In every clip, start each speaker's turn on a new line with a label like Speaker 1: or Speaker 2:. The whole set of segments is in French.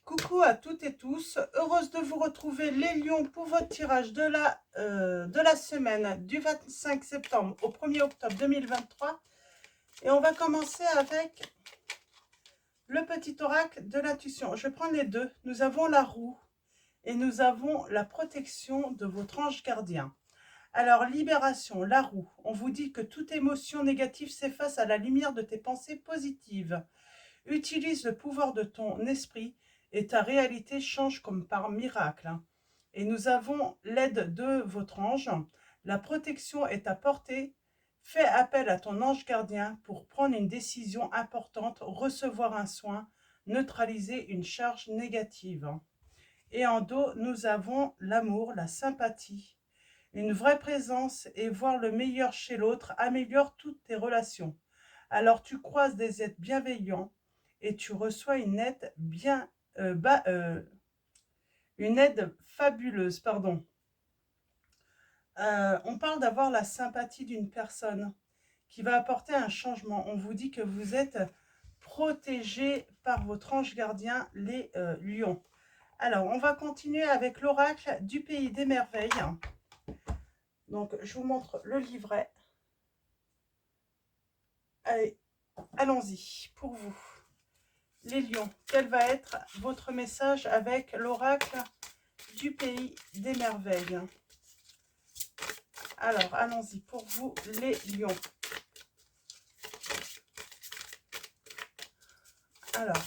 Speaker 1: Coucou à toutes et tous, heureuse de vous retrouver les lions pour votre tirage de la semaine du 25 septembre au 1er octobre 2023. Et on va commencer avec le petit oracle de l'intuition. Je vais prendre les deux. Nous avons la roue et nous avons la protection de votre ange gardien. Alors, libération, la roue. On vous dit que toute émotion négative s'efface à la lumière de tes pensées positives. Utilise le pouvoir de ton esprit et ta réalité change comme par miracle. Et nous avons l'aide de votre ange. La protection est à portée. Fais appel à ton ange gardien pour prendre une décision importante, recevoir un soin, neutraliser une charge négative. Et en dos, nous avons l'amour, la sympathie. Une vraie présence et voir le meilleur chez l'autre améliore toutes tes relations. Alors tu croises des êtres bienveillants et tu reçois une aide une aide fabuleuse, pardon. On parle d'avoir la sympathie d'une personne qui va apporter un changement. On vous dit que vous êtes protégé par votre ange gardien, les lions. Alors, on va continuer avec l'oracle du pays des merveilles. Donc, je vous montre le livret. Allez, allons-y pour vous. Les lions, quel va être votre message avec l'oracle du pays des merveilles? Alors, allons-y pour vous, les lions. Alors,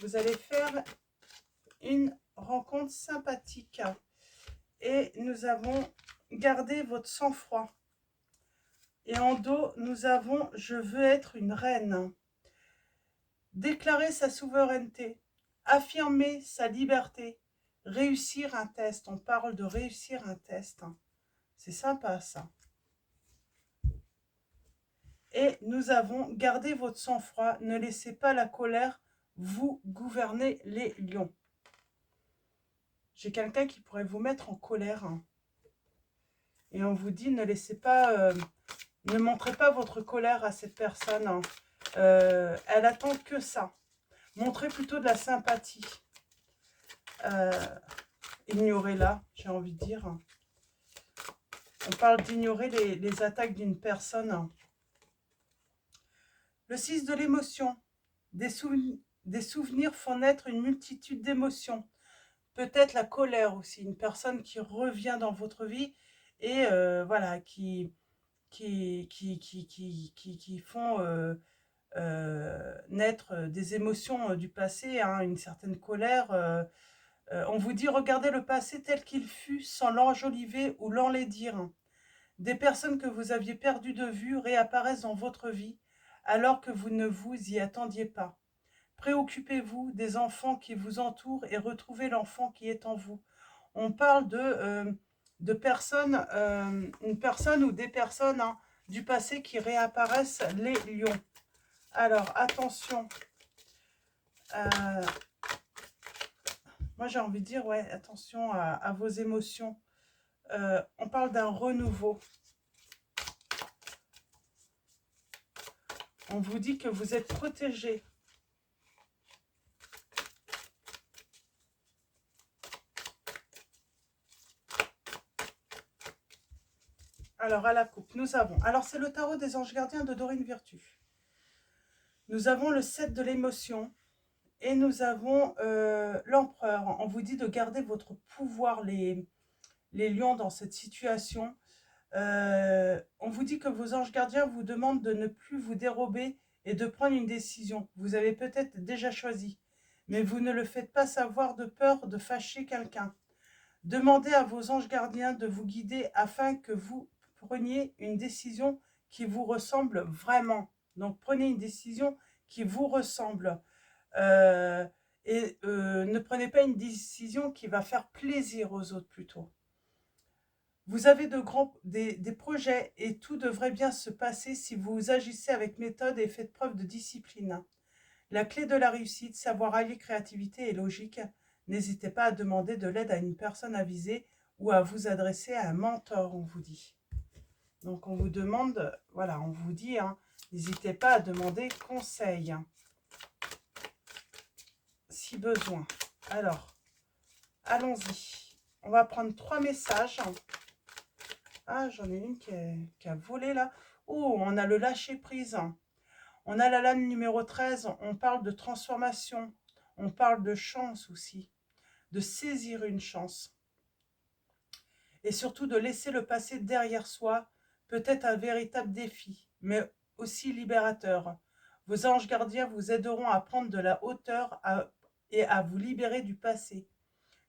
Speaker 1: vous allez faire une rencontre sympathique et nous avons gardé votre sang-froid. Et en dos, nous avons « Je veux être une reine ». Déclarer sa souveraineté, affirmer sa liberté, réussir un test. On parle de réussir un test. C'est sympa ça. Et nous avons gardé votre sang-froid. Ne laissez pas la colère vous gouverner, les lions. J'ai quelqu'un qui pourrait vous mettre en colère. Et on vous dit, ne laissez pas... ne montrez pas votre colère à cette personne. Elle attend que ça. Montrez plutôt de la sympathie. Ignorez-la, j'ai envie de dire. On parle d'ignorer les attaques d'une personne. Le 6 de l'émotion. Des souvenirs font naître une multitude d'émotions. Peut-être la colère aussi. Une personne qui revient dans votre vie et voilà, qui font naître des émotions du passé, hein, une certaine colère. On vous dit, regardez le passé tel qu'il fut sans l'enjoliver ou l'enlaidir. Des personnes que vous aviez perdues de vue réapparaissent dans votre vie alors que vous ne vous y attendiez pas. Préoccupez-vous des enfants qui vous entourent et retrouvez l'enfant qui est en vous. On parle de personnes, une personne ou des personnes, hein, du passé qui réapparaissent, les lions. Alors, attention. Moi, j'ai envie de dire, ouais, attention à vos émotions. On parle d'un renouveau. On vous dit que vous êtes protégé. Alors, à la coupe, nous avons... Alors, c'est le tarot des anges gardiens de Dorine Virtue. Nous avons le 7 de l'émotion. Et nous avons l'empereur. On vous dit de garder votre pouvoir, les lions, dans cette situation. On vous dit que vos anges gardiens vous demandent de ne plus vous dérober et de prendre une décision. Vous avez peut-être déjà choisi, mais vous ne le faites pas savoir de peur de fâcher quelqu'un. Demandez à vos anges gardiens de vous guider afin que vous preniez une décision qui vous ressemble vraiment. Donc prenez une décision qui vous ressemble. Ne prenez pas une décision qui va faire plaisir aux autres plutôt. Vous avez des projets et tout devrait bien se passer si vous agissez avec méthode et faites preuve de discipline. La clé de la réussite, savoir allier créativité et logique. N'hésitez pas à demander de l'aide à une personne avisée ou à vous adresser à un mentor, on vous dit. Donc on vous demande, voilà, on vous dit, hein, N'hésitez pas à demander conseil, si besoin. Alors, allons-y. On va prendre 3 messages. Ah, j'en ai une qui a volé là. Oh, on a le lâcher-prise. On a la lame numéro 13. On parle de transformation. On parle de chance aussi. De saisir une chance. Et surtout de laisser le passé derrière soi. Peut-être un véritable défi, mais aussi libérateur. Vos anges gardiens vous aideront à prendre de la hauteur et à vous libérer du passé.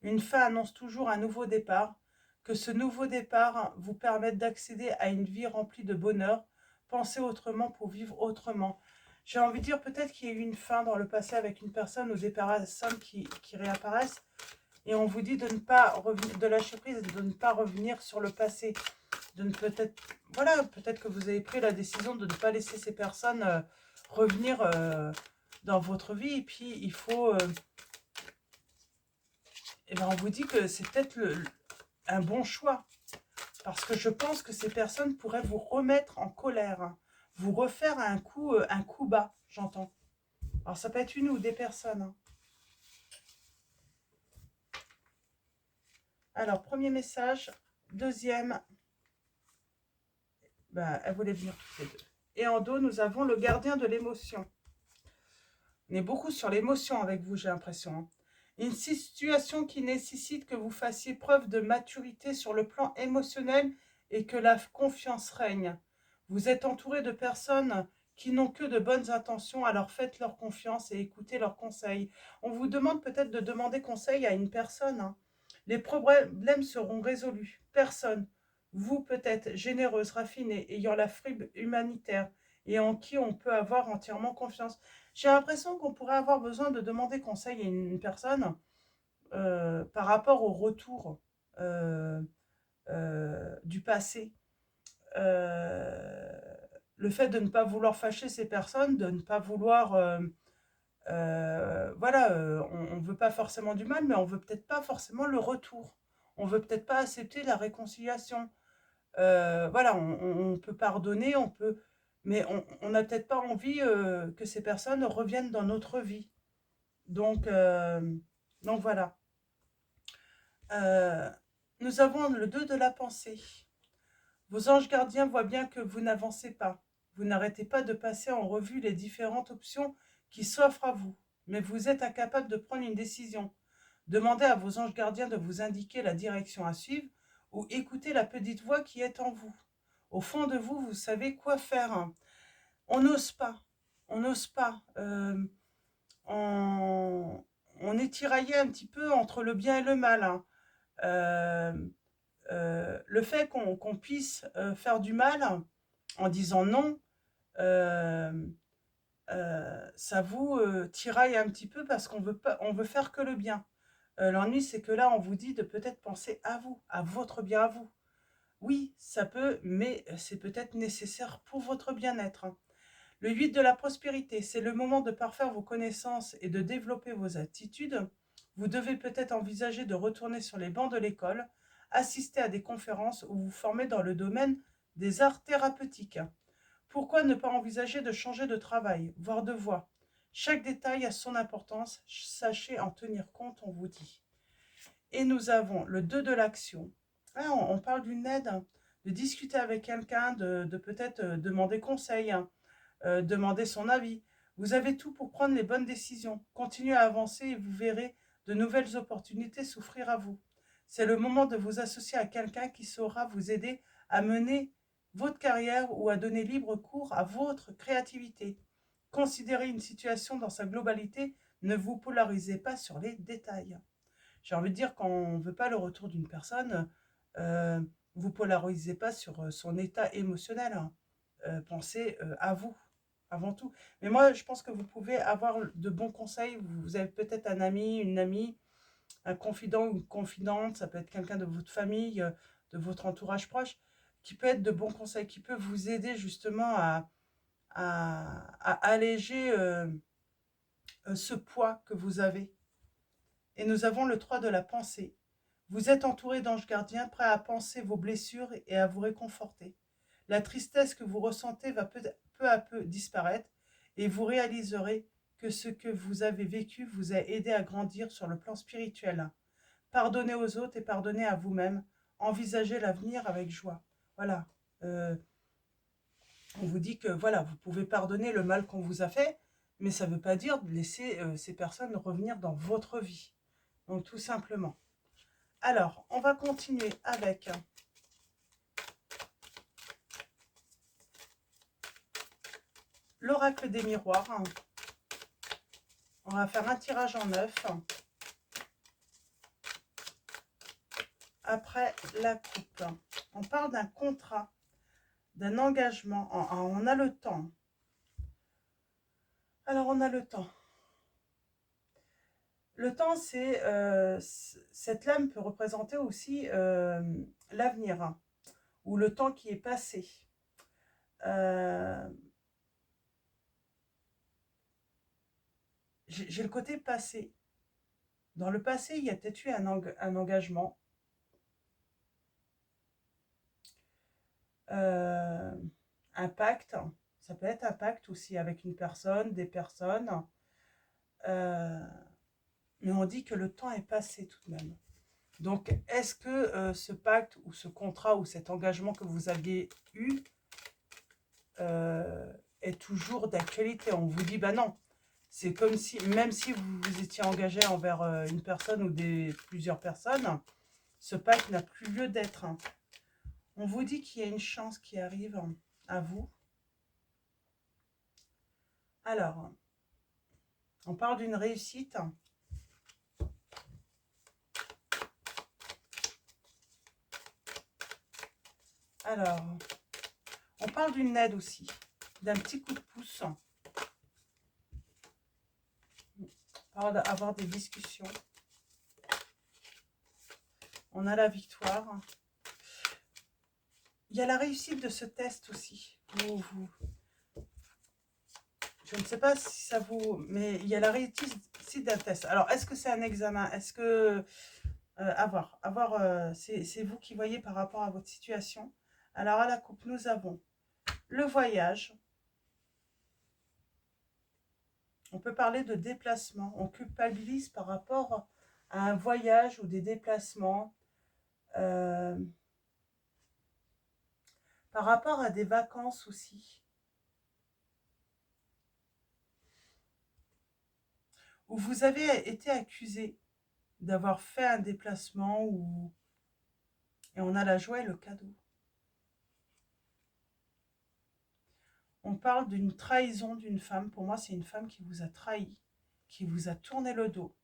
Speaker 1: Une fin annonce toujours un nouveau départ. Que ce nouveau départ vous permette d'accéder à une vie remplie de bonheur. Pensez autrement pour vivre autrement. J'ai envie de dire peut-être qu'il y a eu une fin dans le passé avec une personne ou des personnes qui réapparaissent. Et on vous dit de ne pas revenir, de lâcher prise, de ne pas revenir sur le passé. De ne peut-être, voilà, peut-être que vous avez pris la décision de ne pas laisser ces personnes revenir dans votre vie. Et puis il faut... et ben on vous dit que c'est peut-être un bon choix. Parce que je pense que ces personnes pourraient vous remettre en colère. Hein, vous refaire un coup bas, j'entends. Alors ça peut être une ou des personnes. Hein. Alors, premier message. Deuxième. Ben, elle voulait venir toutes les deux. Et en dos, nous avons le gardien de l'émotion. On est beaucoup sur l'émotion avec vous, j'ai l'impression. Hein. Une situation qui nécessite que vous fassiez preuve de maturité sur le plan émotionnel et que la confiance règne. Vous êtes entouré de personnes qui n'ont que de bonnes intentions, alors faites leur confiance et écoutez leurs conseils. On vous demande peut-être de demander conseil à une personne. Hein. Les problèmes seront résolus. Personne, vous peut-être, généreuse, raffinée, ayant la fibre humanitaire et en qui on peut avoir entièrement confiance. J'ai l'impression qu'on pourrait avoir besoin de demander conseil à une personne par rapport au retour du passé. Le fait de ne pas vouloir fâcher ces personnes, de ne pas vouloir... voilà, on ne veut pas forcément du mal, mais on veut peut-être pas forcément le retour. On veut peut-être pas accepter la réconciliation. Voilà, on peut pardonner, on peut... Mais on n'a peut-être pas envie que ces personnes reviennent dans notre vie. Donc voilà. Nous avons le 2 de la pensée. Vos anges gardiens voient bien que vous n'avancez pas. Vous n'arrêtez pas de passer en revue les différentes options qui s'offrent à vous. Mais vous êtes incapable de prendre une décision. Demandez à vos anges gardiens de vous indiquer la direction à suivre ou écoutez la petite voix qui est en vous. Au fond de vous, vous savez quoi faire. On n'ose pas. On n'ose pas. On est tiraillé un petit peu entre le bien et le mal. Hein. Le fait qu'on puisse faire du mal en disant non, ça vous tiraille un petit peu parce qu'on veut faire que le bien. L'ennui, c'est que là, on vous dit de peut-être penser à vous, à votre bien à vous. Oui, ça peut, mais c'est peut-être nécessaire pour votre bien-être. Hein. Le 8 de la prospérité, c'est le moment de parfaire vos connaissances et de développer vos attitudes. Vous devez peut-être envisager de retourner sur les bancs de l'école, assister à des conférences ou vous former dans le domaine des arts thérapeutiques. Pourquoi ne pas envisager de changer de travail, voire de voie? Chaque détail a son importance, sachez en tenir compte, on vous dit. Et nous avons le 2 de l'action. Ah, on parle d'une aide, hein, de discuter avec quelqu'un, de peut-être demander conseil, hein, demander son avis. Vous avez tout pour prendre les bonnes décisions. Continuez à avancer et vous verrez de nouvelles opportunités s'offrir à vous. C'est le moment de vous associer à quelqu'un qui saura vous aider à mener votre carrière ou à donner libre cours à votre créativité. Considérez une situation dans sa globalité, ne vous polarisez pas sur les détails. J'ai envie de dire, quand on ne veut pas le retour d'une personne, vous polarisez pas sur son état émotionnel. Hein. Pensez à vous, avant tout. Mais moi, je pense que vous pouvez avoir de bons conseils. Vous avez peut-être un ami, une amie, un confident ou une confidente, ça peut être quelqu'un de votre famille, de votre entourage proche, qui peut être de bons conseils, qui peut vous aider justement à alléger ce poids que vous avez. Et nous avons le 3 de la pensée. Vous êtes entouré d'anges gardiens prêts à penser vos blessures et à vous réconforter. La tristesse que vous ressentez va peu à peu disparaître et vous réaliserez que ce que vous avez vécu vous a aidé à grandir sur le plan spirituel. Pardonnez aux autres et pardonnez à vous-même. Envisagez l'avenir avec joie. Voilà. On vous dit que voilà, vous pouvez pardonner le mal qu'on vous a fait, mais ça ne veut pas dire de laisser ces personnes revenir dans votre vie. Donc tout simplement. Alors, on va continuer avec l'oracle des miroirs. On va faire un tirage en 9. Après la coupe. On parle d'un contrat, d'un engagement. On a le temps. Alors, on a le temps. Le temps, c'est cette lame peut représenter aussi l'avenir, hein, ou le temps qui est passé. J'ai le côté passé. Dans le passé, il y a peut-être eu un engagement. Un pacte. Ça peut être un pacte aussi avec une personne, des personnes. Mais on dit que le temps est passé tout de même. Donc, est-ce que ce pacte ou ce contrat ou cet engagement que vous aviez eu est toujours d'actualité? On vous dit, bah non, c'est comme si, même si vous vous étiez engagé envers une personne ou plusieurs personnes, ce pacte n'a plus lieu d'être. On vous dit qu'il y a une chance qui arrive à vous. Alors, on parle d'une réussite. Alors, on parle d'une aide aussi, d'un petit coup de pouce. On parle d'avoir des discussions. On a la victoire. Il y a la réussite de ce test aussi. Je ne sais pas si ça vous... Mais il y a la réussite d'un test. Alors, est-ce que c'est un examen? Est-ce que... à voir. C'est vous qui voyez par rapport à votre situation. Alors, à la coupe, nous avons le voyage. On peut parler de déplacement. On culpabilise par rapport à un voyage ou des déplacements. Par rapport à des vacances aussi. Où vous avez été accusé d'avoir fait un déplacement et on a la joie et le cadeau. On parle d'une trahison d'une femme. Pour moi, c'est une femme qui vous a trahi, qui vous a tourné le dos.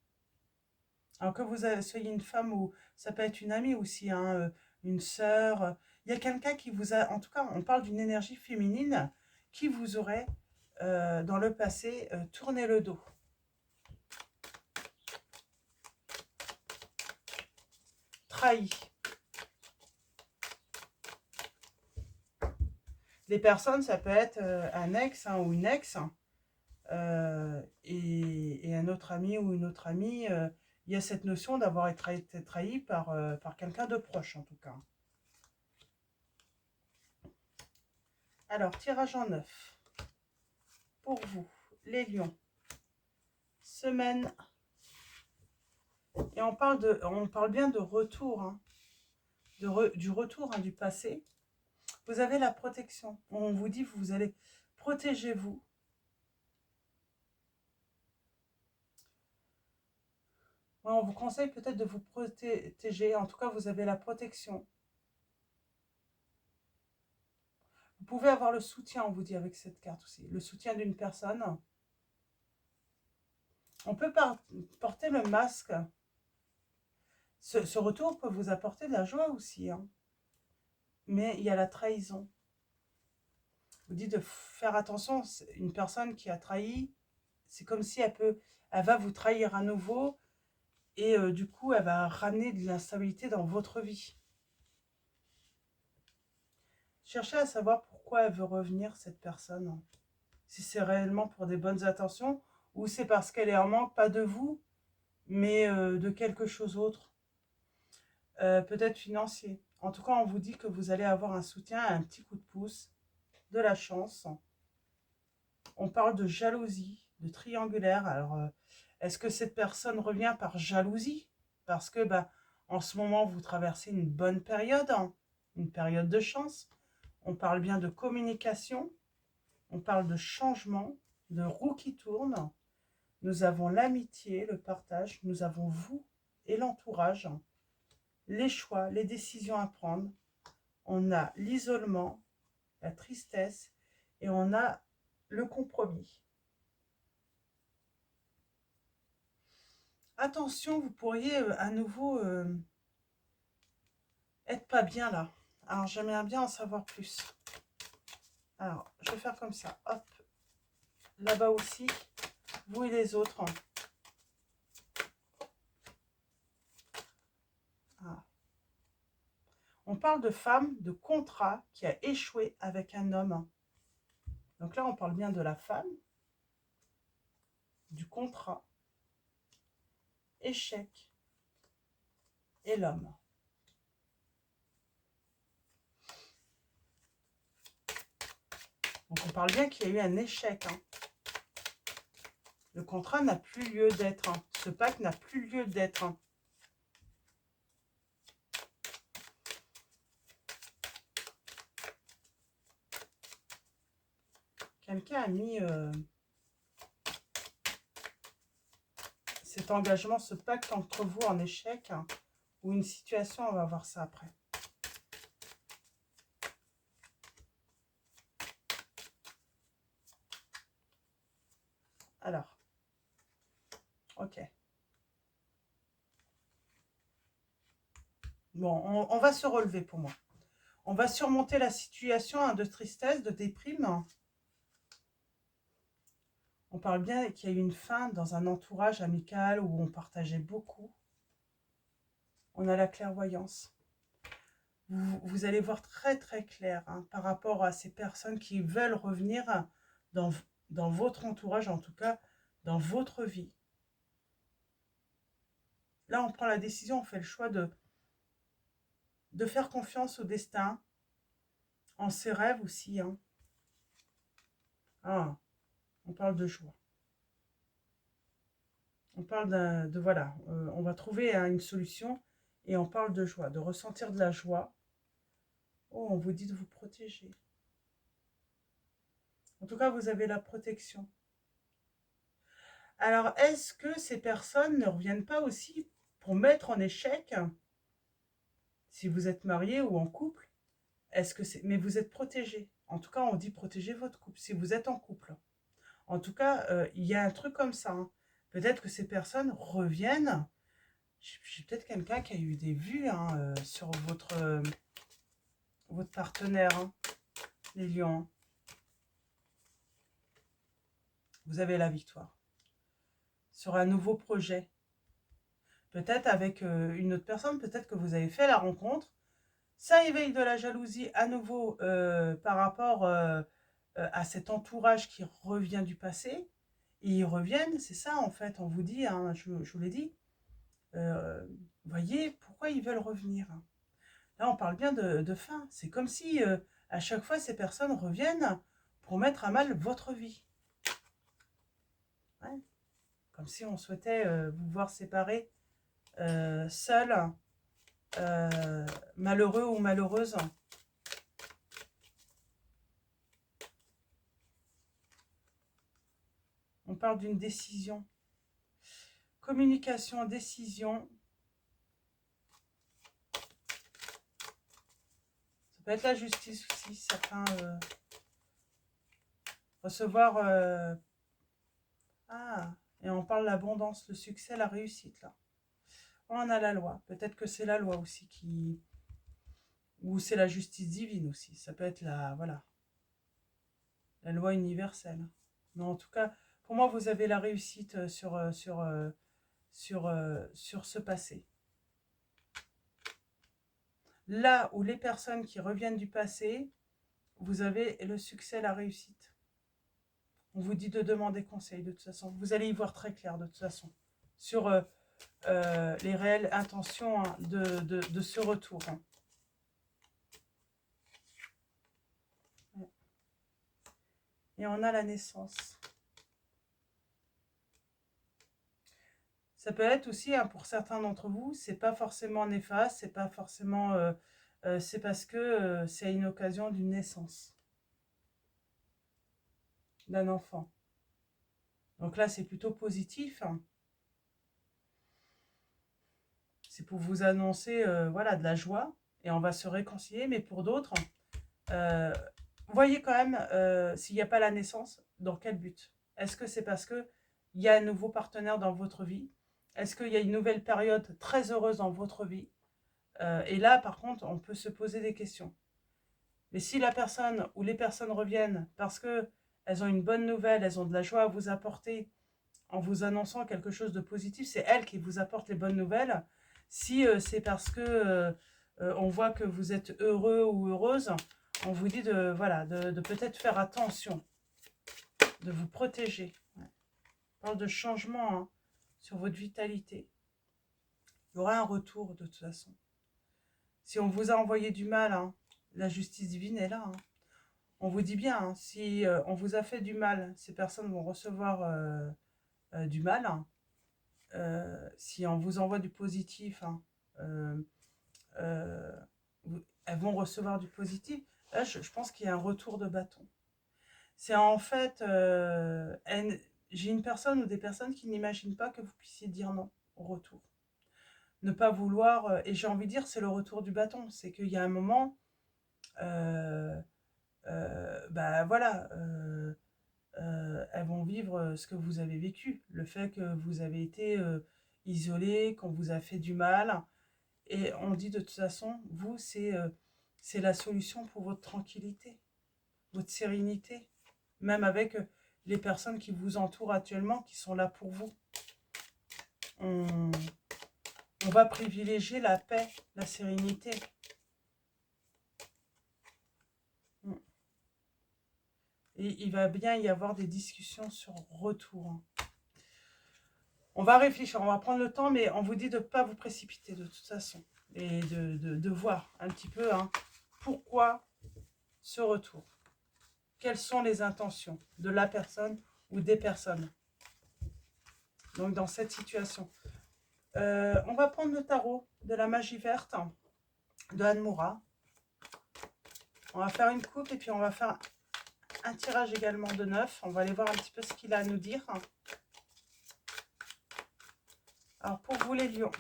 Speaker 1: Alors que vous soyez une femme ou ça peut être une amie aussi, hein, une sœur. Il y a quelqu'un qui vous a... En tout cas, on parle d'une énergie féminine qui vous aurait, dans le passé, tourné le dos. Trahi. Les personnes, ça peut être un ex ou une ex et un autre ami ou une autre amie. Il y a cette notion d'avoir été trahi par quelqu'un de proche, en tout cas. Alors, tirage en 9. Pour vous, les lions. Semaine. Et on parle bien de retour, hein, du retour, hein, du passé. Vous avez la protection. On vous dit, vous allez protéger-vous. On vous conseille peut-être de vous protéger. En tout cas, vous avez la protection. Vous pouvez avoir le soutien, on vous dit, avec cette carte aussi. Le soutien d'une personne. On peut porter le masque. Ce retour peut vous apporter de la joie aussi, hein. Mais il y a la trahison. Vous dites de faire attention. Une personne qui a trahi, c'est comme si elle va vous trahir à nouveau. Et du coup, elle va ramener de l'instabilité dans votre vie. Cherchez à savoir pourquoi elle veut revenir, cette personne. Si c'est réellement pour des bonnes intentions ou c'est parce qu'elle est en manque, pas de vous, mais de quelque chose d'autre. Peut-être financier. En tout cas, on vous dit que vous allez avoir un soutien, un petit coup de pouce, de la chance. On parle de jalousie, de triangulaire. Alors, est-ce que cette personne revient par jalousie? Parce que, bah, en ce moment, vous traversez une bonne période, hein, une période de chance. On parle bien de communication, on parle de changement, de roue qui tourne. Nous avons l'amitié, le partage, nous avons vous et l'entourage, les choix, les décisions à prendre. On a l'isolement, la tristesse et on a le compromis. Attention, vous pourriez à nouveau être pas bien là. Alors, j'aimerais bien en savoir plus. Alors, je vais faire comme ça. Hop, là-bas aussi, vous et les autres. Ah. On parle de femme, de contrat qui a échoué avec un homme. Donc là, on parle bien de la femme, du contrat, échec et l'homme. Donc on parle bien qu'il y a eu un échec. Hein. Le contrat n'a plus lieu d'être. Hein. Ce pacte n'a plus lieu d'être. Hein. Quelqu'un a mis cet engagement, ce pacte entre vous en échec, hein, ou une situation, on va voir ça après. Alors, ok. Bon, on va se relever pour moi. On va surmonter la situation hein, de tristesse, de déprime. On parle bien qu'il y a eu une fin dans un entourage amical où on partageait beaucoup. On a la clairvoyance. Vous allez voir très très clair hein, par rapport à ces personnes qui veulent revenir dans votre entourage, en tout cas dans votre vie. Là, on prend la décision, on fait le choix de faire confiance au destin, en ses rêves aussi. Hein. Ah, on parle de joie. On parle voilà, on va trouver hein, une solution et on parle de joie, de ressentir de la joie. Oh, on vous dit de vous protéger. En tout cas, vous avez la protection. Alors, est-ce que ces personnes ne reviennent pas aussi pour mettre en échec, si vous êtes marié ou en couple, est-ce que c'est... Mais vous êtes protégé. En tout cas, on dit protéger votre couple, si vous êtes en couple. En tout cas, il y a un truc comme ça. Hein. Peut-être que ces personnes reviennent. J'ai peut-être quelqu'un qui a eu des vues hein, sur votre partenaire, hein, les lions. Vous avez la victoire. Sur un nouveau projet. Peut-être avec une autre personne, peut-être que vous avez fait la rencontre. Ça éveille de la jalousie à nouveau par rapport à cet entourage qui revient du passé. Et ils reviennent, c'est ça en fait, on vous dit, hein, je vous l'ai dit. Voyez, pourquoi ils veulent revenir. Là, on parle bien de fin. C'est comme si à chaque fois, ces personnes reviennent pour mettre à mal votre vie. Ouais. Comme si on souhaitait vous voir séparés, seul, malheureux ou malheureuse. On parle d'une décision. Communication, décision. Ça peut être la justice aussi. Certains recevoir... Ah, et on parle de l'abondance, le succès, la réussite, là. On a la loi. Peut-être que c'est la loi aussi qui... Ou c'est la justice divine aussi. Ça peut être voilà, la loi universelle. Mais en tout cas, pour moi, vous avez la réussite sur ce passé. Là où les personnes qui reviennent du passé, vous avez le succès, la réussite. On vous dit de demander conseil de toute façon. Vous allez y voir très clair de toute façon. Sur les réelles intentions hein, de ce retour. Hein. Et on a la naissance. Ça peut être aussi, hein, pour certains d'entre vous, c'est pas forcément néfaste, c'est pas forcément... c'est parce que c'est une occasion d'une naissance d'un enfant. Donc là, c'est plutôt positif, hein. C'est pour vous annoncer voilà, de la joie et on va se réconcilier. Mais pour d'autres, voyez quand même s'il n'y a pas la naissance, dans quel but? Est-ce que c'est parce qu'il y a un nouveau partenaire dans votre vie? Est-ce qu'il y a une nouvelle période très heureuse dans votre vie? Et là, par contre, on peut se poser des questions. Mais si la personne ou les personnes reviennent parce qu'elles ont une bonne nouvelle, elles ont de la joie à vous apporter, en vous annonçant quelque chose de positif, c'est elle qui vous apporte les bonnes nouvelles. Si c'est parce que on voit que vous êtes heureux ou heureuse, on vous dit de, voilà, de peut-être faire attention, de vous protéger. Ouais. On parle de changement, hein, sur votre vitalité. Il y aura un retour de toute façon. Si on vous a envoyé du mal, hein, la justice divine est là. Hein. On vous dit bien, hein, si on vous a fait du mal, ces personnes vont recevoir du mal. Hein. Si on vous envoie du positif, hein, euh, euh, elles vont recevoir du positif. Là, je pense qu'il y a un retour de bâton. C'est en fait, j'ai une personne ou des personnes qui n'imaginent pas que vous puissiez dire non au retour. Ne pas vouloir, et j'ai envie de dire, c'est le retour du bâton. C'est qu'il y a un moment, bah voilà, elles vont vivre ce que vous avez vécu. Le fait que vous avez été isolé, qu'on vous a fait du mal. Et on dit de toute façon, vous, c'est la solution pour votre tranquillité, votre sérénité. Même avec les personnes qui vous entourent actuellement, qui sont là pour vous. On va privilégier la paix, la sérénité. Et il va bien y avoir des discussions sur retour. Hein. On va réfléchir, on va prendre le temps, mais on vous dit de ne pas vous précipiter de toute façon. Et de voir un petit peu hein, pourquoi ce retour. Quelles sont les intentions de la personne ou des personnes. Donc dans cette situation. On va prendre le tarot de la magie verte de Anne Moura. On va faire une coupe et puis on va faire un tirage également de 9. On va aller voir un petit peu ce qu'il a à nous dire. Alors pour vous les lions.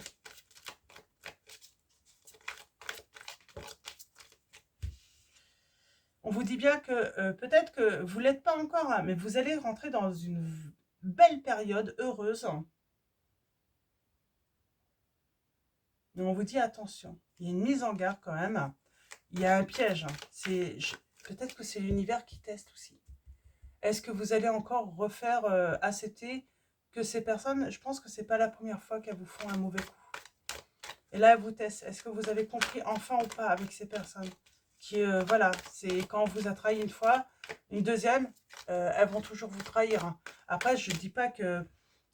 Speaker 1: On vous dit bien que peut-être que vous ne l'êtes pas encore, hein, mais vous allez rentrer dans une belle période heureuse. Mais on vous dit attention, il y a une mise en garde quand même. Il y a un piège. Peut-être que c'est l'univers qui teste aussi. Est-ce que vous allez encore refaire accepter que ces personnes, je pense que c'est pas la première fois qu'elles vous font un mauvais coup. Et là, elles vous testent. Est-ce que vous avez compris enfin ou pas avec ces personnes qui, voilà, c'est quand on vous a trahi une fois, une deuxième, elles vont toujours vous trahir. Hein. Après, je ne dis pas que,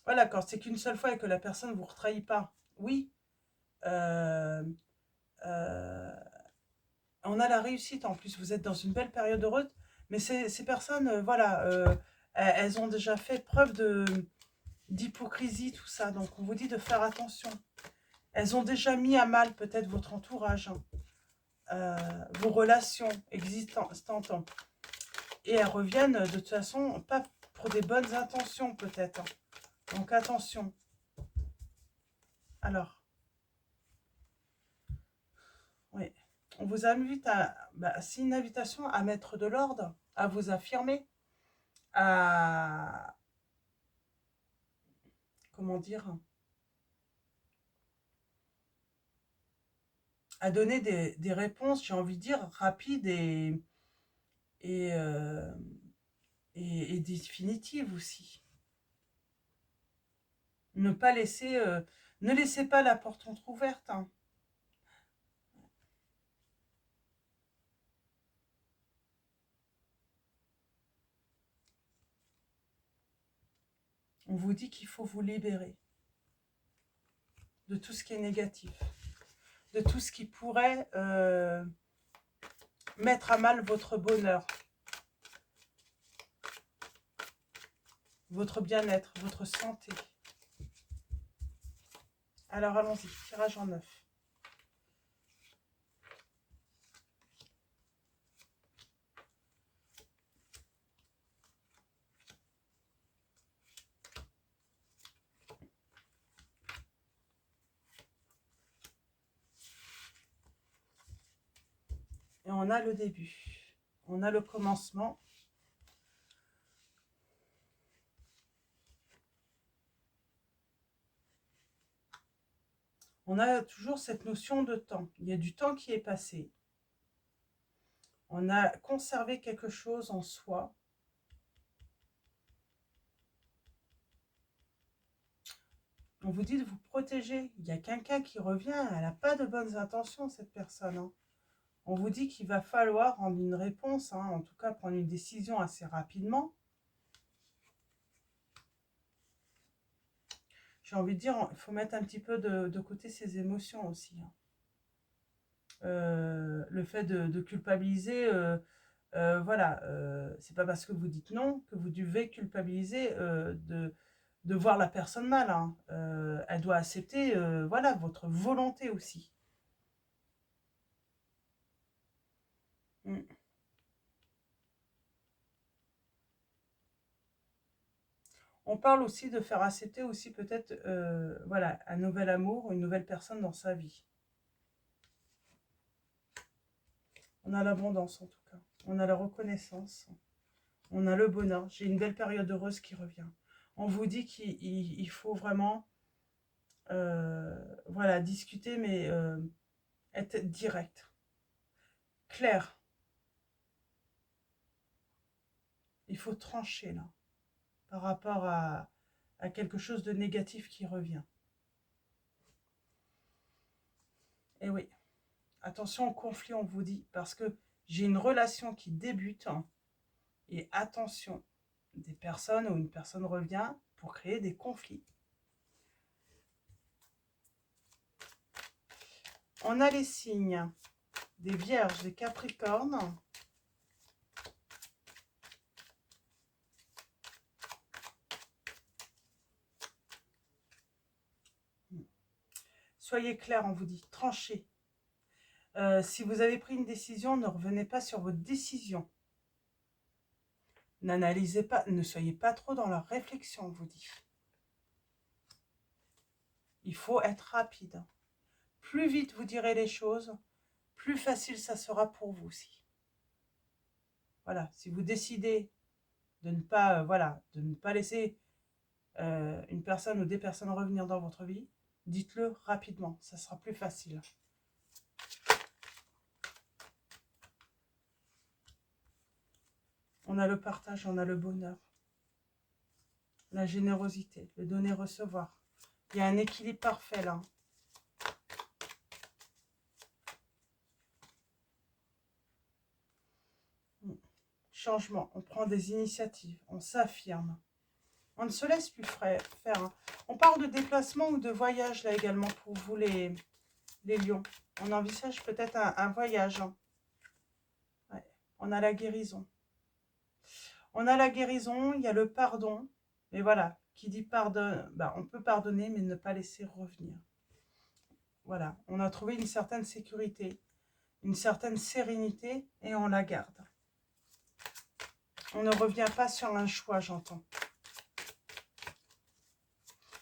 Speaker 1: voilà, quand c'est qu'une seule fois et que la personne ne vous retrahit pas, oui, on a la réussite. En plus, vous êtes dans une belle période heureuse, mais ces personnes, voilà, elles ont déjà fait preuve d'hypocrisie, tout ça. Donc, on vous dit de faire attention. Elles ont déjà mis à mal peut-être votre entourage, hein, vos relations existantes. Et elles reviennent de toute façon, pas pour des bonnes intentions peut-être. Hein. Donc, attention. Alors, oui. On vous invite à... Bah, c'est une invitation à mettre de l'ordre, à vous affirmer, à... Comment dire, à donner des réponses, j'ai envie de dire, rapides et, euh, et définitives aussi. Ne pas laisser... ne laissez pas la porte entrouverte. Hein. On vous dit qu'il faut vous libérer de tout ce qui est négatif, de tout ce qui pourrait mettre à mal votre bonheur. votre bien-être, votre santé. Alors allons-y, tirage en 9. Et on a le début, on a le commencement. On a toujours cette notion de temps. Il y a du temps qui est passé. On a conservé quelque chose en soi. On vous dit de vous protéger. Il y a quelqu'un qui revient, elle n'a pas de bonnes intentions, cette personne. Hein. On vous dit qu'il va falloir rendre une réponse, hein, en tout cas prendre une décision assez rapidement. J'ai envie de dire, il faut mettre un petit peu de côté ses émotions aussi. Hein. Le fait de culpabiliser, voilà, c'est pas parce que vous dites non que vous devez culpabiliser de voir la personne mal. Hein. Elle doit accepter, voilà, votre volonté aussi. Mm. On parle aussi de faire accepter aussi peut-être, voilà, un nouvel amour, une nouvelle personne dans sa vie. On a l'abondance en tout cas. On a la reconnaissance. On a le bonheur. J'ai une belle période heureuse qui revient. On vous dit qu'il faut vraiment, voilà, discuter, mais être direct, clair. Il faut trancher là, par rapport à quelque chose de négatif qui revient. Et oui, attention au conflit, on vous dit, parce que j'ai une relation qui débute, hein, et attention, des personnes ou une personne revient pour créer des conflits. On a les signes des Vierges, des Capricornes. Soyez clairs, on vous dit, tranchez. Si vous avez pris une décision, ne revenez pas sur votre décision. N'analysez pas, ne soyez pas trop dans la réflexion, on vous dit. Il faut être rapide. Plus vite vous direz les choses, plus facile ça sera pour vous aussi. Voilà, si vous décidez de ne pas, voilà, de ne pas laisser une personne ou des personnes revenir dans votre vie, dites-le rapidement, ça sera plus facile. On a le partage, on a le bonheur, la générosité, le donner-recevoir. Il y a un équilibre parfait là. Changement, on prend des initiatives, on s'affirme. On ne se laisse plus faire. Hein. On parle de déplacement ou de voyage là également pour vous les lions. On envisage peut-être un voyage. Hein. Ouais. On a la guérison. On a la guérison, il y a le pardon. Mais voilà, qui dit pardon, bah, on peut pardonner mais ne pas laisser revenir. Voilà, on a trouvé une certaine sécurité, une certaine sérénité et on la garde. On ne revient pas sur un choix, j'entends.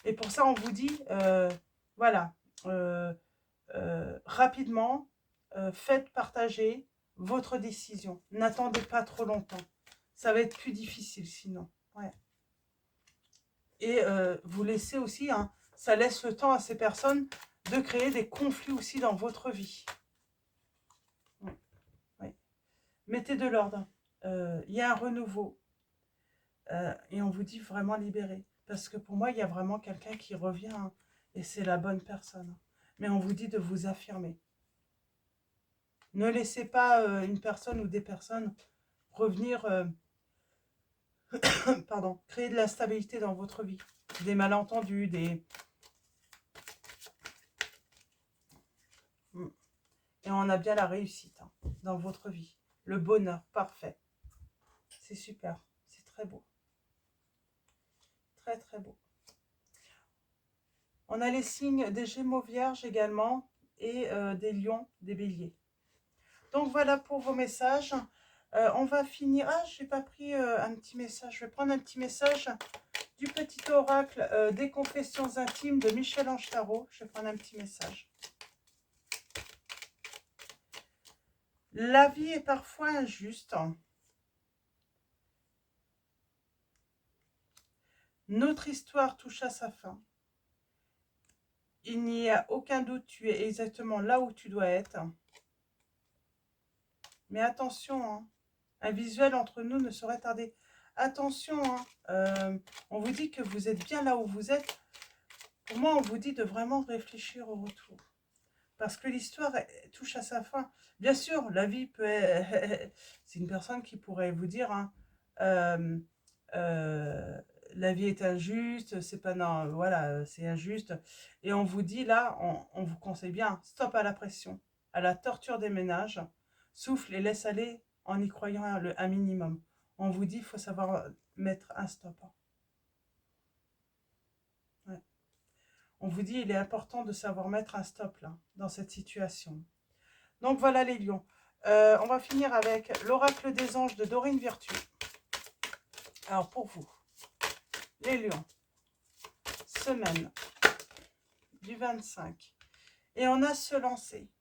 Speaker 1: Et pour ça, on vous dit, voilà, rapidement, faites partager votre décision. N'attendez pas trop longtemps. Ça va être plus difficile sinon. Ouais. Et vous laissez aussi, hein, ça laisse le temps à ces personnes de créer des conflits aussi dans votre vie. Ouais. Ouais. Mettez de l'ordre. Il y a un renouveau. Et on vous dit vraiment libéré. Parce que pour moi, il y a vraiment quelqu'un qui revient. Hein, et c'est la bonne personne. Mais on vous dit de vous affirmer. Ne laissez pas une personne ou des personnes revenir, pardon, créer de la stabilité dans votre vie. Des malentendus, des... Et on a bien la réussite hein, dans votre vie. Le bonheur parfait. C'est super, c'est très beau. très très beau. On a les signes des Gémeaux vierges également et des lions, des béliers. Donc voilà pour vos messages. On va finir. Ah, je n'ai pas pris un petit message. Je vais prendre un petit message du petit oracle des confessions intimes de Michel-Ange Tarot. Je vais prendre un petit message. La vie est parfois injuste. Notre histoire touche à sa fin. Il n'y a aucun doute, tu es exactement là où tu dois être. Mais attention, hein, un visuel entre nous ne saurait tarder. Attention, hein, on vous dit que vous êtes bien là où vous êtes. Pour moi, on vous dit de vraiment réfléchir au retour. Parce que l'histoire touche à sa fin. Bien sûr, la vie peut être... C'est une personne qui pourrait vous dire, hein, la vie est injuste, c'est pas... Non, voilà, c'est injuste. Et on vous dit là, on vous conseille bien, stop à la pression, à la torture des ménages, souffle et laisse aller en y croyant un minimum. On vous dit, il faut savoir mettre un stop. Ouais. On vous dit, il est important de savoir mettre un stop là, dans cette situation. Donc voilà les lions. On va finir avec l'oracle des anges de Dorine Virtue. Alors pour vous, les lions, semaine du 25. Et on a se lancer.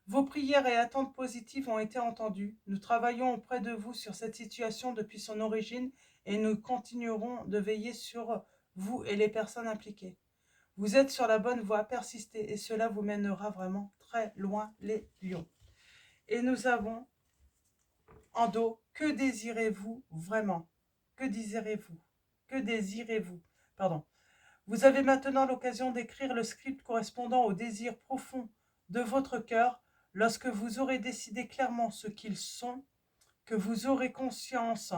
Speaker 1: Vos prières et attentes positives ont été entendues. Nous travaillons auprès de vous sur cette situation depuis son origine et nous continuerons de veiller sur vous et les personnes impliquées. Vous êtes sur la bonne voie, persistez et cela vous mènera vraiment très loin les lions. Et nous avons en dos, que désirez-vous vraiment? Que désirez-vous? Que désirez-vous? Pardon. Vous avez maintenant l'occasion d'écrire le script correspondant aux désirs profonds de votre cœur. Lorsque vous aurez décidé clairement ce qu'ils sont, que vous aurez conscience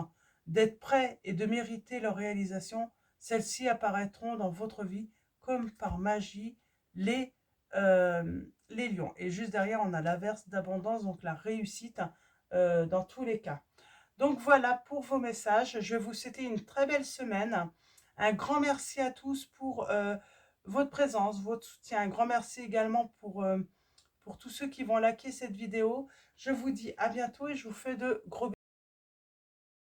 Speaker 1: d'être prêt et de mériter leur réalisation, celles-ci apparaîtront dans votre vie comme par magie les lions. Et juste derrière, on a l'averse d'abondance, donc la réussite dans tous les cas. Donc voilà pour vos messages. Je vais vous souhaiter une très belle semaine. Un grand merci à tous pour votre présence, votre soutien. Un grand merci également pour tous ceux qui vont liker cette vidéo. Je vous dis à bientôt et je vous fais de gros bisous.